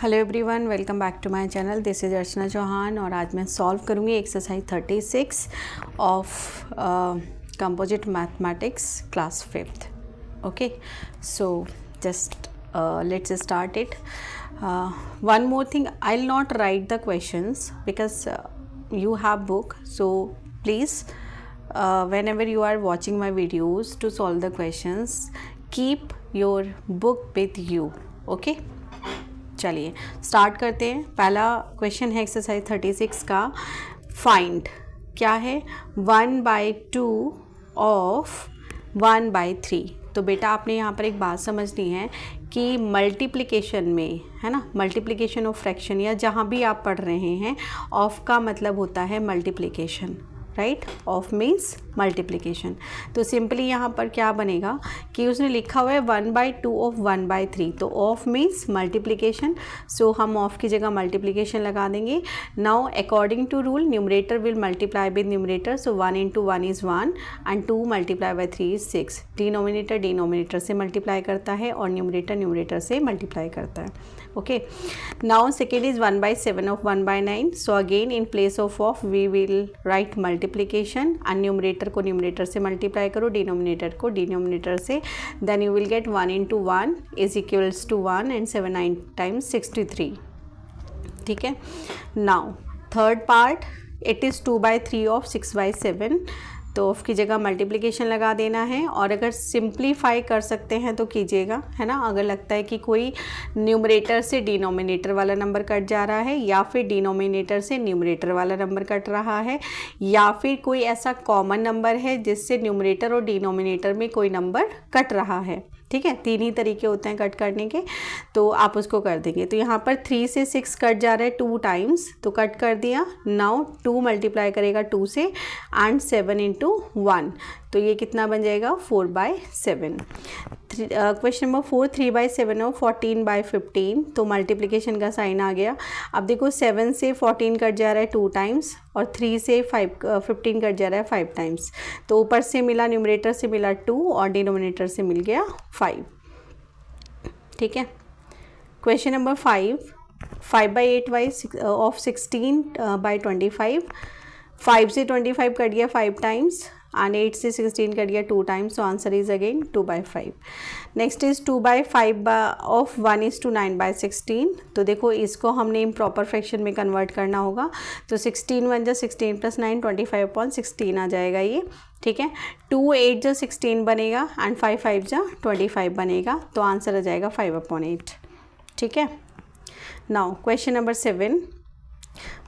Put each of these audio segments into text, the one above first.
Hello everyone, welcome back to my channel. This is Archana Chauhan और आज मैं सॉल्व करूँगी exercise 36 of composite mathematics class 5th। Okay, so just let's start it. One more thing, I will not write the questions because you have book, so please whenever you are watching my videos to solve the questions, keep your book with you. okay, चलिए start करते हैं। पहला question है exercise 36 का। Find क्या है? 1/2 of 1/3। तो बेटा आपने यहाँ पर एक बात समझनी है कि मल्टीप्लिकेशन में, है ना, मल्टीप्लिकेशन ऑफ फ्रैक्शन या जहाँ भी आप पढ़ रहे हैं, ऑफ का मतलब होता है multiplication, right. Of means multiplication. तो सिंपली यहाँ पर क्या बनेगा कि उसने लिखा हुआ है 1/2 ऑफ 1/3, तो ऑफ मीन्स मल्टीप्लिकेशन, सो हम ऑफ की जगह मल्टीप्लिकेशन लगा देंगे। Now according to rule numerator will multiply with numerator, so 1 × 1 is 1 and 2 multiplied by 3 is 6। Denominator denominator से मल्टीप्लाई करता है और न्यूमरेटर न्यूमरेटर से मल्टीप्लाई करता है। Okay, now second is 1/7 of 1/9, so again in place of we will write multiplication and numerator को numerator से multiply करो, डिनोमिनेटर को डिनोमिनेटर से, then you will get 1 × 1 is equals to 1 and 7 9 times 63। ठीक है, now third part, it is 2/3 of 6/7, तो of की जगह मल्टीप्लिकेशन लगा देना है। और अगर सिंप्लीफाई कर सकते हैं तो कीजिएगा, है ना। अगर लगता है कि कोई न्यूमरेटर से डिनोमिनेटर वाला नंबर कट जा रहा है, या फिर डिनोमिनेटर से न्यूमरेटर वाला नंबर कट रहा है, या फिर कोई ऐसा कॉमन नंबर है जिससे न्यूमरेटर और डिनोमिनेटर में कोई नंबर कट रहा है, ठीक है, 3 ही तरीके होते हैं कट करने के, तो आप उसको कर देंगे। तो यहाँ पर 3 से 6 कट जा रहा है 2 टाइम्स, तो कट कर दिया। नाउ 2 मल्टीप्लाई करेगा 2 से एंड 7 × 1, तो ये कितना बन जाएगा 4/7। क्वेश्चन नंबर 4, 3/7 ऑफ 14/15, तो मल्टीप्लिकेशन का साइन आ गया। अब देखो 7 से 14 कट जा रहा है 2 टाइम्स और 3 से 15 कट जा रहा है 5 टाइम्स, तो ऊपर से मिला न्यूमरेटर से मिला 2 और डिनोमिनेटर से मिल गया 5। ठीक है, क्वेश्चन नंबर 5, 5/8 ऑफ 16/25, 5 से 25 कट गया 5 टाइम्स एंड 8 से 16 कट गया 2 times, so answer is again 2/5। Next is 2/5 of 1:9/16, तो देखो इसको हमने इम्प्रॉपर फ्रैक्शन में कन्वर्ट करना होगा, तो 16 1 + 16 + 9 25/16 आ जाएगा ये। ठीक है, 2 8 + 16 बनेगा एंड 5 5 = 25 बनेगा, तो आंसर आ जाएगा 5/8। ठीक है, नाउ क्वेश्चन नंबर 7,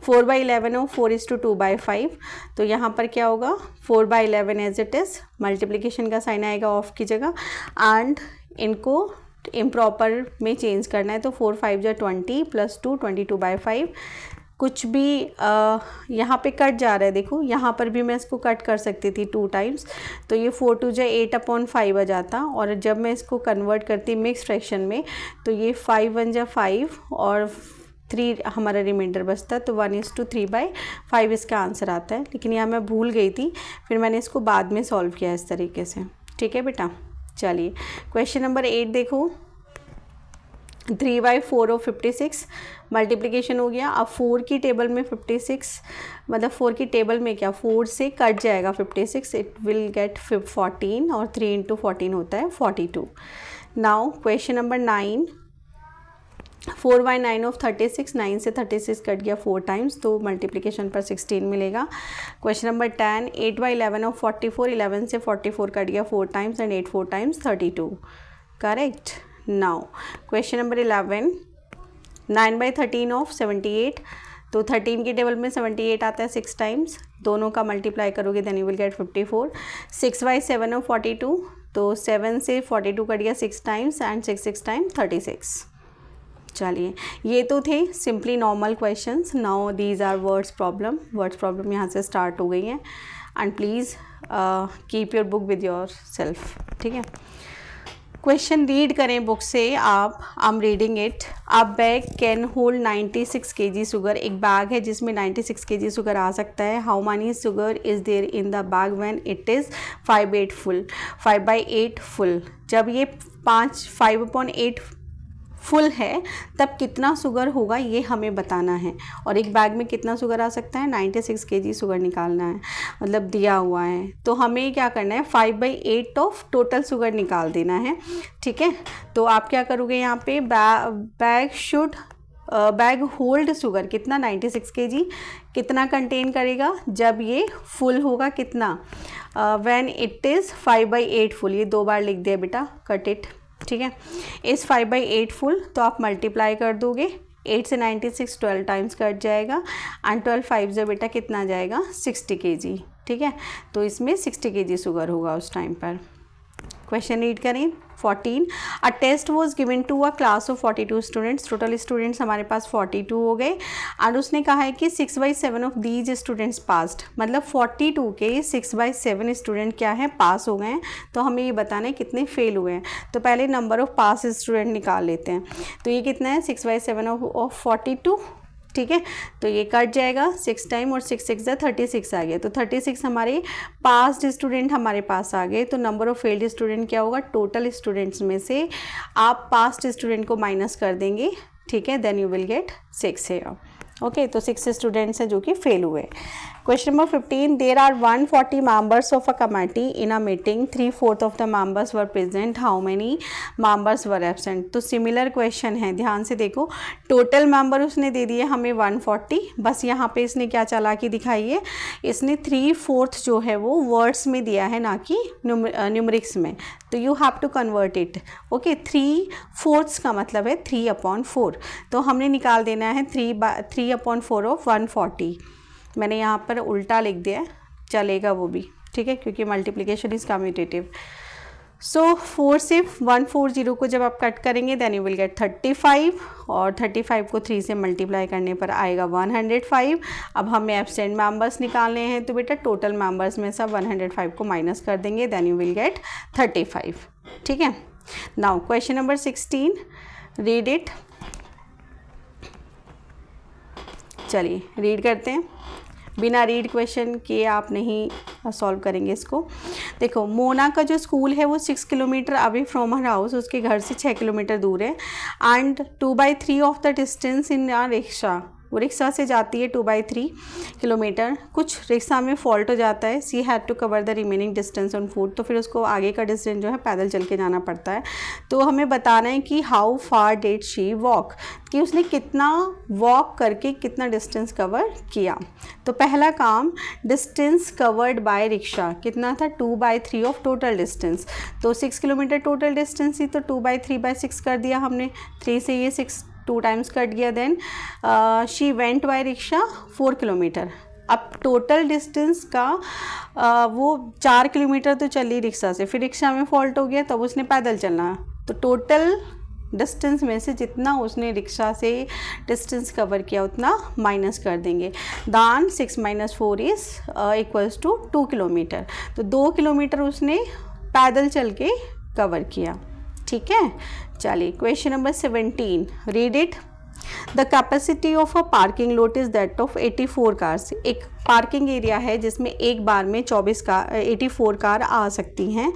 4/11 ऑफ 4:2/5, तो यहाँ पर क्या होगा 4/11 एज इट इज़, मल्टीप्लिकेशन का साइन आएगा ऑफ की जगह एंड इनको इम्प्रॉपर में चेंज करना है, तो 4 5 = 20 + 2 22/5। कुछ भी यहाँ पे कट जा रहा है, देखो यहाँ पर भी मैं इसको कट कर सकती थी 2 टाइम्स, तो ये 4 2 = 8/5 आ जाता, और जब मैं इसको कन्वर्ट करती मिक्स फ्रैक्शन में, तो ये 5 1 = 5 और 3 हमारा रिमाइंडर बचता है, तो 1:3/5 इसका आंसर आता है। लेकिन यहाँ मैं भूल गई थी, फिर मैंने इसको बाद में सॉल्व किया इस तरीके से। ठीक है बेटा, चलिए क्वेश्चन नंबर 8 देखो, 3/4 ऑफ 56, मल्टीप्लिकेशन हो गया। अब 4 की टेबल में 56, मतलब 4 की टेबल में क्या 4 से कट जाएगा 56, इट विल गेट 14 और 3 × 14 होता है 42। नाउ क्वेश्चन नंबर 9, 4/9 ऑफ 36, 9 से 36 कट गया 4 टाइम्स, तो मल्टीप्लिकेशन पर 16 मिलेगा। क्वेश्चन नंबर 10, 8/11 ऑफ 44, 11 से 44 कट गया 4 times and 8 4 times 32। Correct. Now question number 11, 9/13 of 78, तो 13 की टेबल में 78 आता है 6 टाइम्स, दोनों का मल्टीप्लाई करोगे then you will get 54। 6/7 of 42, तो 7 से 42 कट गया 6 टाइम्स एंड 6 6 टाइम 36। चलिए ये तो थे simply normal questions. Now these are words problem यहाँ से स्टार्ट हो गई हैं, and please keep your book with yourself. ठीक है, क्वेश्चन रीड करें बुक से आप। I am reading it. A bag can hold 96 kg sugar. एक बैग है जिसमें 96 kg शुगर आ सकता है। How many sugar is there in the bag when it is 5/8 full. 5/8 full. जब ये 5/8 फुल है तब कितना शुगर होगा ये हमें बताना है। और एक बैग में कितना शुगर आ सकता है, 96 kg शुगर निकालना है, मतलब दिया हुआ है। तो हमें क्या करना है, 5/8 ऑफ टोटल शुगर निकाल देना है। ठीक है, तो आप क्या करोगे यहाँ पे, बैग होल्ड शुगर कितना, 96 kg कितना कंटेन करेगा जब ये फुल होगा, कितना, व्हेन इट इज़ 5/8 फुल। ये 2 बार लिख दिया बेटा, कट इट। ठीक है, इस 5/8 फुल, तो आप मल्टीप्लाई कर दोगे, 8 से 96 12 टाइम्स कट जाएगा, एंड 12 5 से बेटा कितना आ जाएगा, 60 kg। ठीक है, तो इसमें 60 kg शुगर होगा उस टाइम पर। क्वेश्चन रीड करें 14। A test was given to a class of 42 students. Total students हमारे पास 42 हो गए, एंड उसने कहा है कि 6/7 ऑफ दीज स्टूडेंट्स पास्ड, मतलब 42 के 6/7 स्टूडेंट क्या है, पास हो गए हैं। तो हमें ये बताना है कितने फेल हुए हैं। तो पहले नंबर ऑफ पास स्टूडेंट निकाल लेते हैं। तो ये कितना है, 6/7 ऑफ 42। ठीक है, तो ये कट जाएगा 6 टाइम, और 6 6 36 आ गया। तो 36 हमारे पास्ड स्टूडेंट हमारे पास आ गए। तो नंबर ऑफ फेल्ड स्टूडेंट क्या होगा, टोटल स्टूडेंट्स में से आप पास्ट स्टूडेंट को माइनस कर देंगे। ठीक है, देन यू विल गेट 6 है। ओके, तो 6 स्टूडेंट्स हैं जो कि फेल हुए। Question number 15, there are 140 members of a committee in a meeting, 3/4 of the members were present, how many members were absent. तो सिमिलर क्वेश्चन है, ध्यान से देखो। टोटल मेंबर उसने दे दिए हमें 140, बस यहाँ पे इसने क्या चालाकी दिखाई है, इसने 3/4 जो है वो वर्ड्स में दिया है, ना कि न्यूमरिक्स में। तो you have to convert it. Okay, 3/4 का मतलब है 3/4। तो हमने निकाल देना है 3/4 ऑफ 140। मैंने यहाँ पर उल्टा लिख दिया है, चलेगा वो भी। ठीक है, क्योंकि मल्टीप्लिकेशन इज कम्यूटेटिव। सो 4 से 140 को जब आप कट करेंगे, देन यू विल गेट 35, और 35 को 3 से मल्टीप्लाई करने पर आएगा 105। अब हमें एब्सेंट मेंबर्स निकालने हैं, तो बेटा टोटल मेंबर्स में सब 105 को माइनस कर देंगे, देन यू विल गेट 35। ठीक है, now question number 16, read it. चलिए रीड करते हैं, बिना रीड क्वेश्चन के आप नहीं सॉल्व करेंगे इसको। देखो, मोना का जो स्कूल है वो 6 kilometre away from her house, उसके घर से 6 किलोमीटर दूर है, and 2/3 of the distance in a rickshaw, वो रिक्शा से जाती है 2/3 किलोमीटर। कुछ रिक्शा में फॉल्ट हो जाता है, she had to cover the remaining distance on foot, तो फिर उसको आगे का डिस्टेंस जो है पैदल चल के जाना पड़ता है। तो हमें बताना है कि how far did she walk, कि उसने कितना वॉक करके कितना डिस्टेंस कवर किया। तो पहला काम, डिस्टेंस कवर्ड बाय रिक्शा कितना था, 2/3 ऑफ टोटल डिस्टेंस। तो 6 किलोमीटर टोटल डिस्टेंस ही, तो 2/3/6 कर दिया हमने, 3 से ये 6 2 टाइम्स कट गया। Then she went by rickshaw 4 kilometre. अब टोटल डिस्टेंस का वो 4 किलोमीटर तो चली रिक्शा से, फिर रिक्शा में फॉल्ट हो गया, तब उसने पैदल चलना। तो टोटल डिस्टेंस में से जितना उसने रिक्शा से डिस्टेंस कवर किया उतना माइनस कर देंगे। दान 6 - 4 इज इक्वल्स टू 2 किलोमीटर। तो 2 किलोमीटर उसने पैदल चल के कवर किया। ठीक है, चलिए question number 17, read it. The capacity of a parking lot is that of 84 cars. एक पार्किंग एरिया है जिसमें एक बार में 84 कार आ सकती हैं।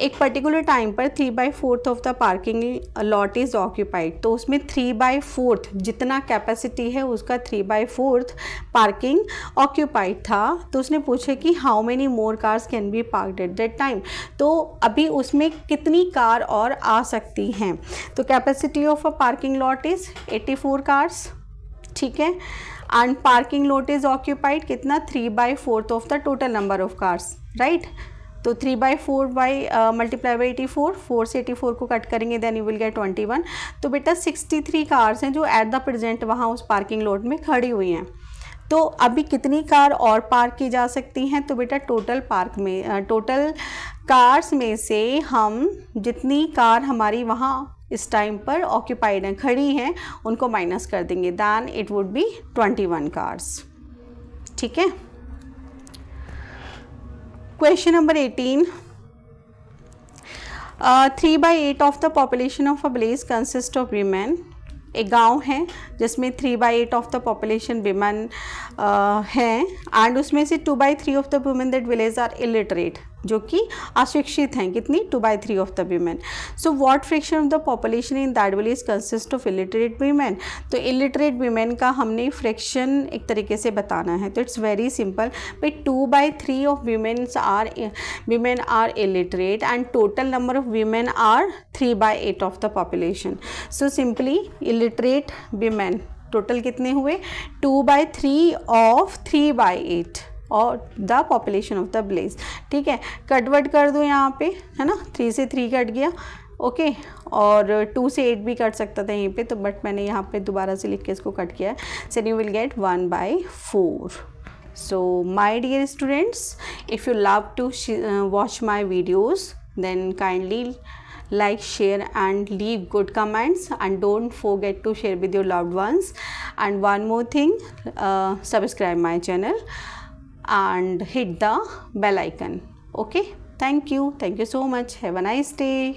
एक पर्टिकुलर टाइम पर 3/4 of the parking lot is occupied. तो उसमें 3/4 जितना कैपेसिटी है उसका 3/4 पार्किंग ऑक्यूपाइड था। तो उसने पूछे कि how many more cars can be parked at that time. तो अभी उसमें कितनी कार और आ सकती हैं। तो capacity of a parking lot is 84 cars. ठीक है, and parking lot is occupied कितना, 3/4 of the total number of cars, right. तो 3/4 मल्टीप्लाई बाई 84, 4 से 84 को कट करेंगे, देन यू विल गेट 21। तो बेटा 63 कार्स हैं जो एट द प्रेजेंट वहाँ उस पार्किंग लॉट में खड़ी हुई हैं। तो अभी कितनी कार और पार्क की जा सकती हैं। तो बेटा टोटल कार्स में से हम जितनी कार हमारी वहाँ इस टाइम पर ऑक्यूपाइड हैं, खड़ी हैं, उनको माइनस कर देंगे, then it would be 21 cars. ठीक है, question number 18, 3/8 of the population of a village consist of women. एक गांव है जिसमें 3/8 ऑफ द पॉपुलेशन विमेन हैं, एंड उसमें से 2/3 of the women that village are illiterate. जो कि अशिक्षित हैं, कितनी 2/3 of the women. So what fraction of the population in that village consist of illiterate women. तो इलिटरेट वीमेन का हमने फ्रैक्शन एक तरीके से बताना है. तो इट्स वेरी सिंपल, भाई 2/3 of women are illiterate and total number of women are 3/8 of the population. So simply illiterate women total कितने हुए 2/3 ऑफ 3/8 और the population of the village. ठीक है, कटवर्ट कर दो यहाँ पे, है ना, 3 से 3 कट गया. ओके और 2 से 8 भी कट सकता था यहीं पे, तो बट मैंने यहाँ पे दोबारा से लिख के इसको कट किया है. So you will gate 1/4. So my dear students, if you love to watch my videos, then kindly like, share and leave good comments, and don't forget to share with your loved ones. And one more thing, subscribe my channel and hit the bell icon. Okay, thank you so much, have a nice day.